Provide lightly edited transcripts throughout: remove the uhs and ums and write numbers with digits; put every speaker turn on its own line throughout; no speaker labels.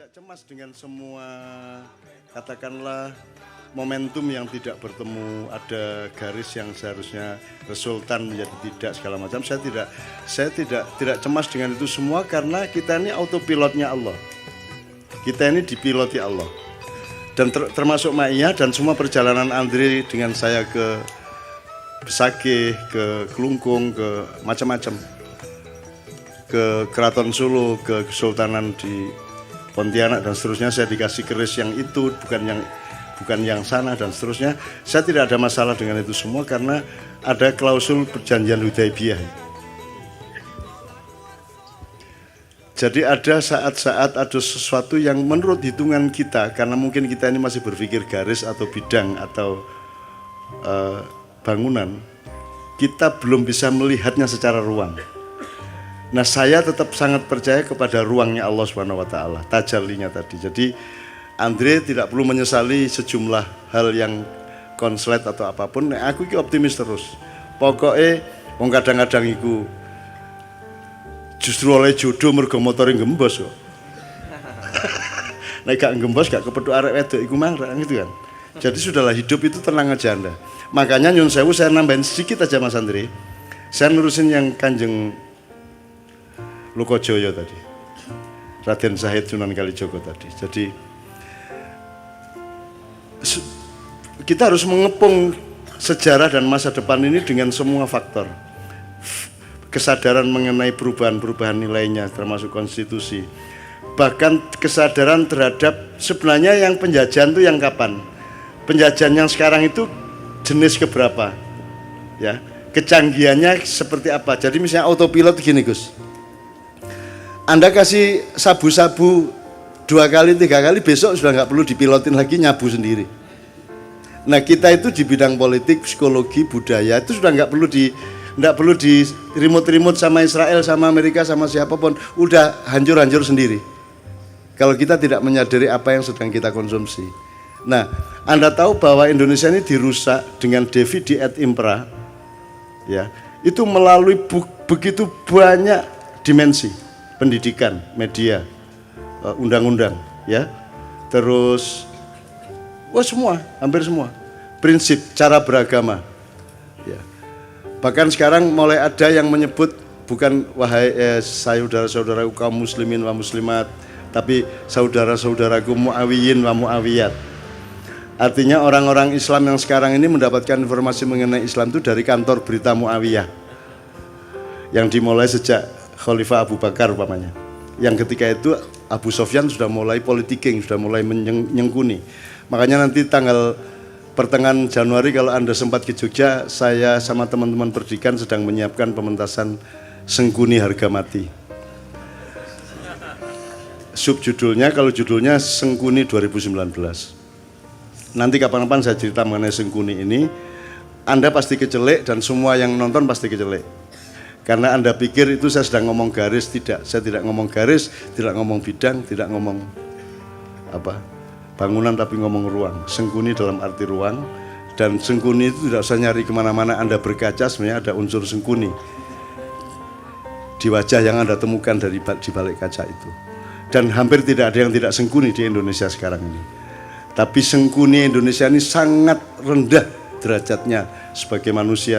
tidak cemas dengan semua katakanlah momentum yang tidak bertemu, ada garis yang seharusnya resultan menjadi tidak segala macam. Saya tidak cemas dengan itu semua karena kita ini autopilotnya Allah. Kita ini dipiloti Allah. Dan termasuk Ma'iyah dan semua perjalanan Andre dengan saya ke Besakih, ke Kelungkung, ke macam-macam, ke Keraton Solo, ke Kesultanan di Pontianak dan seterusnya. Saya dikasih keris yang itu, bukan yang sana dan seterusnya. Saya tidak ada masalah dengan itu semua karena ada klausul perjanjian Hudaibiyah. Jadi ada saat-saat ada sesuatu yang menurut hitungan kita, karena mungkin kita ini masih berpikir garis atau bidang atau bangunan, kita belum bisa melihatnya secara ruang. Nah, saya tetap sangat percaya kepada ruangnya Allah Subhanahu wa taala, tajallinya tadi. Jadi Andre tidak perlu menyesali sejumlah hal yang konslet atau apapun. Nah, aku iki optimis terus. Pokoknya wong kadang-kadang iku justru oleh jodoh mergo motore gembos kok. Nek gak gembos gak kepethuk arek wedok iku mangrak gitu kan. Jadi sudahlah, hidup itu tenang aja Anda. Makanya nyun sewu saya nambahin sedikit aja Mas Andre. Saya nurusin yang Kanjeng Lokojoyo tadi, Raden Zahid Sunan Kalijogo tadi. Jadi kita harus mengepung sejarah dan masa depan ini dengan semua faktor. Kesadaran mengenai perubahan-perubahan nilainya termasuk konstitusi. Bahkan kesadaran terhadap sebenarnya yang penjajahan itu yang kapan? Penjajahan yang sekarang itu jenis keberapa? Ya, kecanggihannya seperti apa? Jadi misalnya autopilot gini Gus. Anda kasih sabu-sabu 2 kali 3 kali, besok sudah nggak perlu dipilotin lagi, nyabu sendiri. Nah, kita itu di bidang politik, psikologi, budaya itu sudah nggak perlu di remote sama Israel, sama Amerika, sama siapapun, udah hancur-hancur sendiri. Kalau kita tidak menyadari apa yang sedang kita konsumsi. Nah, Anda tahu bahwa Indonesia ini dirusak dengan Divide et Impera, ya, itu melalui begitu banyak dimensi, pendidikan, media, undang-undang, ya, terus, semua, hampir semua, prinsip, cara beragama, ya. Bahkan sekarang mulai ada yang menyebut bukan wahai saudara-saudaraku kaum muslimin wa muslimat, tapi saudara-saudaraku mu'awiyin wa mu'awiyat. Artinya orang-orang Islam yang sekarang ini mendapatkan informasi mengenai Islam itu dari kantor berita Muawiyah yang dimulai sejak Khalifah Abu Bakar umpamanya. Yang ketika itu Abu Sofyan sudah mulai politiking, sudah mulai menyengkuni. Makanya nanti tanggal pertengahan Januari kalau Anda sempat ke Jogja, saya sama teman-teman pendidikan sedang menyiapkan pementasan Sengkuni Harga Mati. Subjudulnya, kalau judulnya Sengkuni 2019. Nanti kapan-kapan saya cerita mengenai Sengkuni ini, Anda pasti kecelek dan semua yang nonton pasti kecelek. Karena Anda pikir itu saya sedang ngomong garis, tidak. Saya tidak ngomong garis, tidak ngomong bidang, tidak ngomong bangunan, tapi ngomong ruang. Sengkuni dalam arti ruang, dan sengkuni itu tidak usah nyari kemana-mana. Anda berkaca sebenarnya ada unsur sengkuni di wajah yang Anda temukan di balik kaca itu. Dan hampir tidak ada yang tidak sengkuni di Indonesia sekarang ini. Tapi sengkuni Indonesia ini sangat rendah derajatnya sebagai manusia,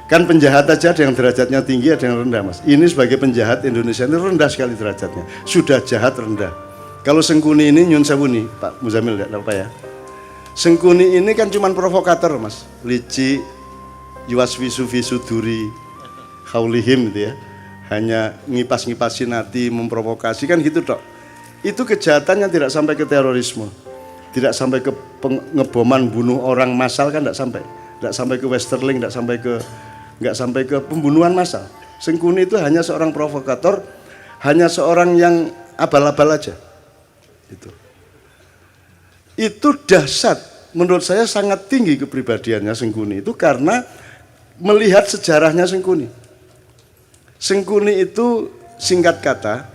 kan penjahat aja ada yang derajatnya tinggi, ada yang rendah Mas. Ini sebagai penjahat Indonesia ini rendah sekali derajatnya, sudah jahat rendah. Kalau sengkuni ini nyun sewu nih Pak Muzamil, tidak apa ya. Sengkuni ini kan cuma provokator Mas, lici, yuwaswisu visuduri, haulihim gitu ya. Hanya ngipas-ngipasin hati, memprovokasi kan gitu dok. Itu kejahatannya tidak sampai ke terorisme. Tidak sampai ke pengeboman bunuh orang massal kan tidak sampai ke Westerling, tidak sampai ke pembunuhan massal. Sengkuni itu hanya seorang provokator, hanya seorang yang abal-abal aja. Itu dahsyat, menurut saya sangat tinggi kepribadiannya Sengkuni itu karena melihat sejarahnya Sengkuni. Sengkuni itu singkat kata,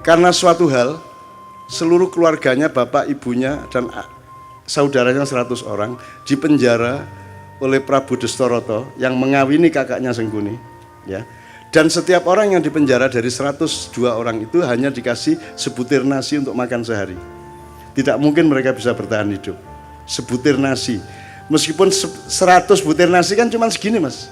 karena suatu hal seluruh keluarganya, bapak, ibunya, dan saudaranya 100 orang dipenjara oleh Prabu Destoroto yang mengawini kakaknya Sengkuni, ya. Dan setiap orang yang dipenjara dari 102 orang itu hanya dikasih sebutir nasi untuk makan sehari. Tidak mungkin mereka bisa bertahan hidup. Sebutir nasi. Meskipun 100 butir nasi kan cuma segini mas.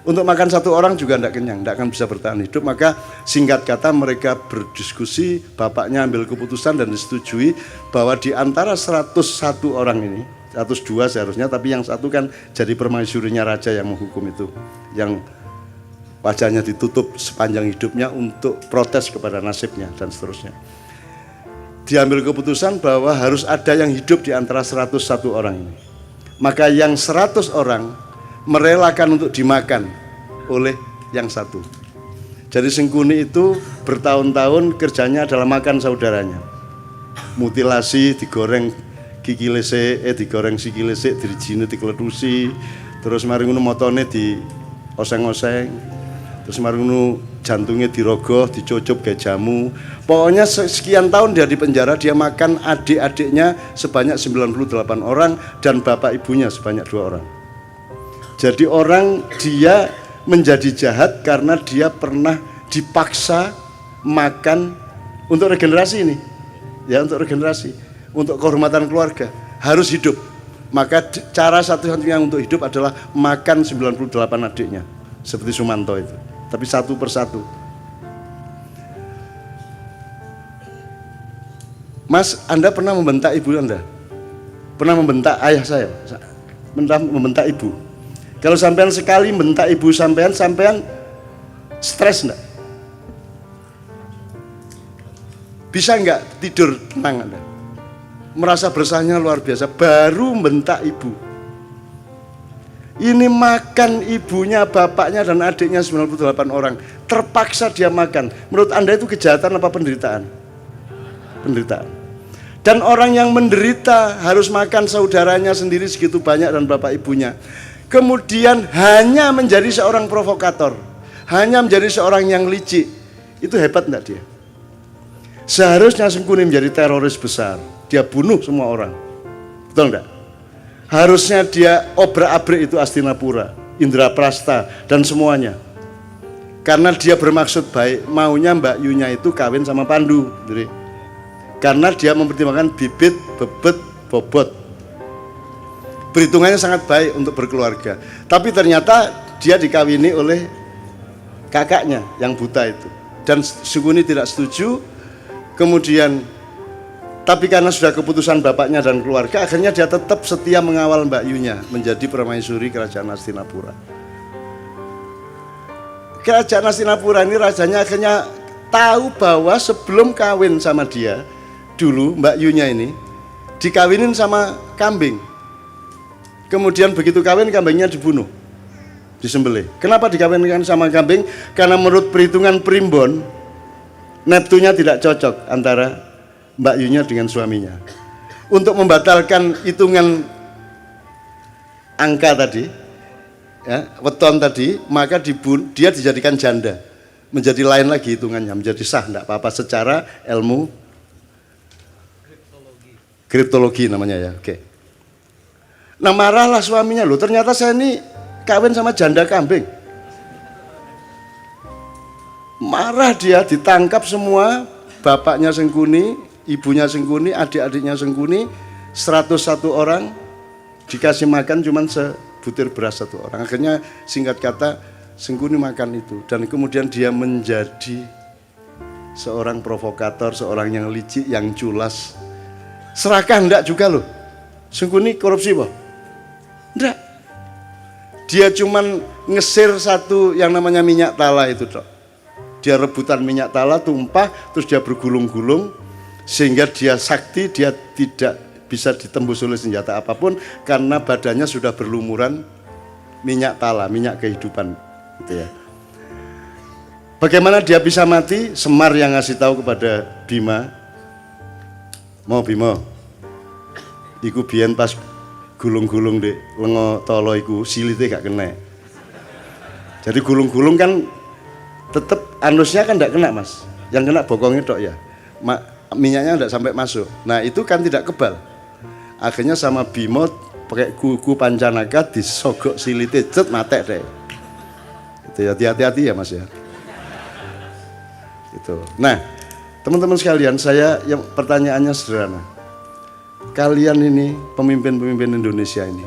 Untuk makan satu orang juga tidak kenyang, tidak akan bisa bertahan hidup. Maka singkat kata mereka berdiskusi, bapaknya ambil keputusan dan disetujui bahwa di antara 101 orang ini, 102 seharusnya, tapi yang satu kan jadi permaisurinya raja yang menghukum itu. Yang wajahnya ditutup sepanjang hidupnya untuk protes kepada nasibnya dan seterusnya. Diambil keputusan bahwa harus ada yang hidup di antara 101 orang ini. Maka yang 100 orang merelakan untuk dimakan oleh yang satu. Jadi Sengkuni itu bertahun-tahun kerjanya adalah makan saudaranya. Mutilasi, digoreng gigi lesik, digoreng siki lesik, dirijine dikletusi, terus mari ngono motone di oseng-oseng. Terus mari ngono jantungnya dirogoh, dicucup kayak jamu. Pokoknya sekian tahun dia di penjara, dia makan adik-adiknya sebanyak 98 orang dan bapak ibunya sebanyak 2 orang. Jadi orang dia menjadi jahat karena dia pernah dipaksa makan untuk regenerasi ini. Ya, untuk regenerasi, untuk kehormatan keluarga, harus hidup. Maka cara satu-satunya untuk hidup adalah makan 98 adiknya. Seperti Sumanto itu. Tapi satu persatu. Mas, Anda pernah membentak ibu Anda? Pernah membentak ayah saya? Pernah membentak ibu? Kalau sampean sekali membentak ibu sampean stres enggak? Bisa enggak tidur tenang Anda? Merasa bersalahnya luar biasa, baru membentak ibu. Ini makan ibunya, bapaknya dan adiknya 98 orang. Terpaksa dia makan. Menurut Anda itu kejahatan apa penderitaan? Penderitaan. Dan orang yang menderita harus makan saudaranya sendiri segitu banyak dan bapak ibunya. Kemudian hanya menjadi seorang provokator. Hanya menjadi seorang yang licik. Itu hebat enggak dia? Seharusnya Sengkuni menjadi teroris besar. Dia bunuh semua orang. Betul enggak? Harusnya dia obrak-abrik itu Astinapura, Indraprasta dan semuanya. Karena dia bermaksud baik, maunya Mbak Yunya itu kawin sama Pandu. Jadi, karena dia mempertimbangkan bibit, bebet, bobot. Perhitungannya sangat baik untuk berkeluarga. Tapi ternyata dia dikawini oleh kakaknya yang buta itu. Dan Sengkuni tidak setuju. Kemudian tapi karena sudah keputusan bapaknya dan keluarga, akhirnya dia tetap setia mengawal Mbak Yunya menjadi permaisuri kerajaan Astinapura. Kerajaan Astinapura ini rajanya akhirnya tahu bahwa sebelum kawin sama dia, dulu Mbak Yunya ini dikawinin sama kambing. Kemudian begitu kawin, kambingnya dibunuh, disembelih. Kenapa dikawinkan sama kambing? Karena menurut perhitungan primbon, neptunya tidak cocok antara Mbak Yunya dengan suaminya. Untuk membatalkan hitungan angka tadi, ya, weton tadi, maka dia dijadikan janda, menjadi lain lagi hitungannya, menjadi sah, tidak apa-apa secara ilmu kriptologi namanya ya. Oke. Nah marahlah suaminya, loh ternyata saya ini kawin sama janda kambing. Marah dia, ditangkap semua, bapaknya Sengkuni, ibunya Sengkuni, adik-adiknya Sengkuni, 101 orang dikasih makan cuman sebutir beras satu orang. Akhirnya singkat kata Sengkuni makan itu dan kemudian dia menjadi seorang provokator, seorang yang licik, yang culas. Serakah enggak juga loh. Sengkuni korupsi boh? Enggak. Dia cuman ngesir satu yang namanya minyak tala itu toh. Dia rebutan minyak tala tumpah terus dia bergulung-gulung sehingga dia sakti, dia tidak bisa ditembus oleh senjata apapun karena badannya sudah berlumuran minyak tala, minyak kehidupan gitu ya. Bagaimana dia bisa mati? Semar yang ngasih tahu kepada Bima, mau Bima, iku biyen pas gulung-gulung dek lengo tolo iku silite gak kena. Jadi gulung-gulung kan tetep anusnya kan tidak kena mas, yang kena bokongnya tok ya. Minyaknya tidak sampai masuk. Nah itu kan tidak kebal. Akhirnya sama Bimo pakai kuku pancanaka disogok silite cet matek deh. Itu ya hati-hati ya mas ya. Gitu. Nah, teman-teman sekalian, yang pertanyaannya sederhana. Kalian ini pemimpin-pemimpin Indonesia ini,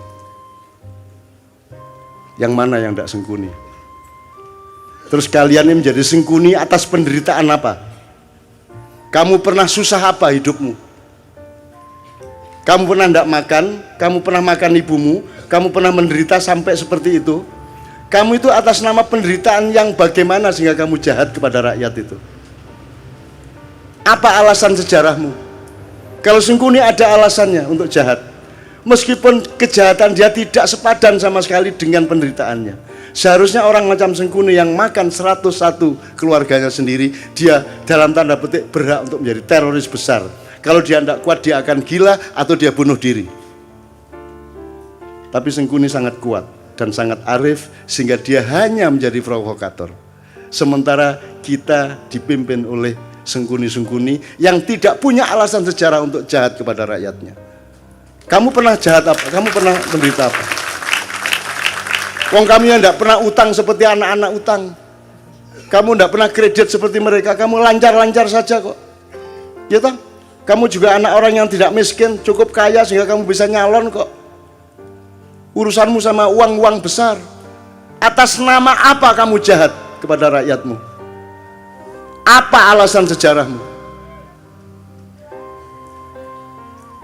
yang mana yang tidak sengkuni? Terus kalian ini menjadi sengkuni atas penderitaan apa? Kamu pernah susah apa hidupmu? Kamu pernah tidak makan? Kamu pernah makan ibumu? Kamu pernah menderita sampai seperti itu? Kamu itu atas nama penderitaan yang bagaimana sehingga kamu jahat kepada rakyat itu? Apa alasan sejarahmu? Kalau Sengkuni ada alasannya untuk jahat. Meskipun kejahatan dia tidak sepadan sama sekali dengan penderitaannya. Seharusnya orang macam Sengkuni yang makan 101 keluarganya sendiri, dia dalam tanda petik berhak untuk menjadi teroris besar. Kalau dia tidak kuat, dia akan gila atau dia bunuh diri. Tapi Sengkuni sangat kuat dan sangat arif sehingga dia hanya menjadi provokator. Sementara kita dipimpin oleh Sengkuni-Sengkuni yang tidak punya alasan sejarah untuk jahat kepada rakyatnya. Kamu pernah jahat apa? Kamu pernah menderita apa? Wong kami yang tidak pernah utang seperti anak-anak utang. Kamu tidak pernah kredit seperti mereka. Kamu lancar-lancar saja kok. Ya toh? Kamu juga anak orang yang tidak miskin, cukup kaya sehingga kamu bisa nyalon kok. Urusanmu sama uang-uang besar. Atas nama apa kamu jahat kepada rakyatmu? Apa alasan sejarahmu?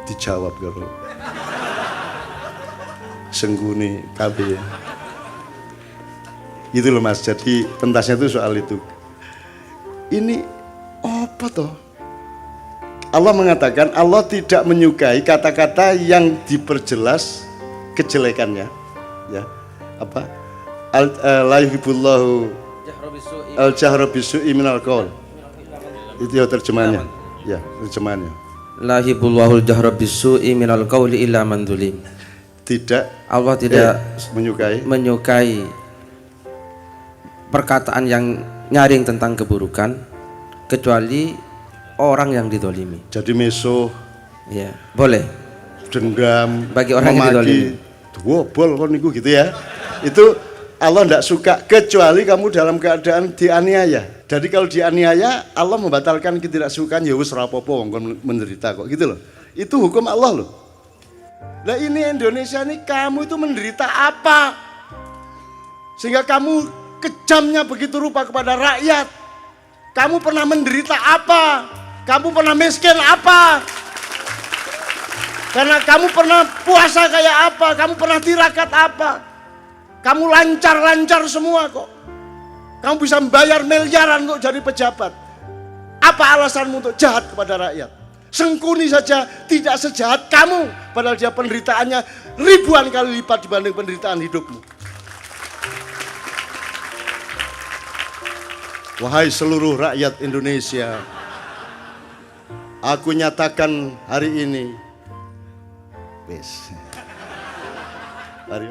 Dijawab kalau Sengkuni KB. Gitu loh Mas, jadi pentasnya itu soal itu. Ini apa toh? Allah mengatakan Allah tidak menyukai kata-kata yang diperjelas kejelekannya, ya. Apa? La yuhibbullahu al-jahra bisu'i minal qaul. Itu ya terjemahannya. Ya, terjemahannya. La yuhibbullahu al-jahra bisu'i minal qauli illa man zulim. Tidak, Allah tidak menyukai perkataan yang nyaring tentang keburukan kecuali orang yang didolimi. Jadi mesuh, ya boleh. Dendam, bagi orang yang didolimi. Wobol kon niku gitu ya. Itu Allah tidak suka kecuali kamu dalam keadaan dianiaya. Jadi kalau dianiaya, Allah membatalkan ketidaksukaan. Ya wis rapopo kon menderita kok gitu loh. Itu hukum Allah loh. Nah ini Indonesia ini kamu itu menderita apa? Sehingga kamu kejamnya begitu rupa kepada rakyat. Kamu pernah menderita apa? Kamu pernah miskin apa? Karena kamu pernah puasa kayak apa? Kamu pernah tirakat apa? Kamu lancar-lancar semua kok. Kamu bisa membayar miliaran untuk jadi pejabat. Apa alasanmu untuk jahat kepada rakyat? Sengkuni saja tidak sejahat kamu, padahal dia penderitaannya ribuan kali lipat dibanding penderitaan hidupmu. Wahai seluruh rakyat Indonesia, aku nyatakan hari ini, hari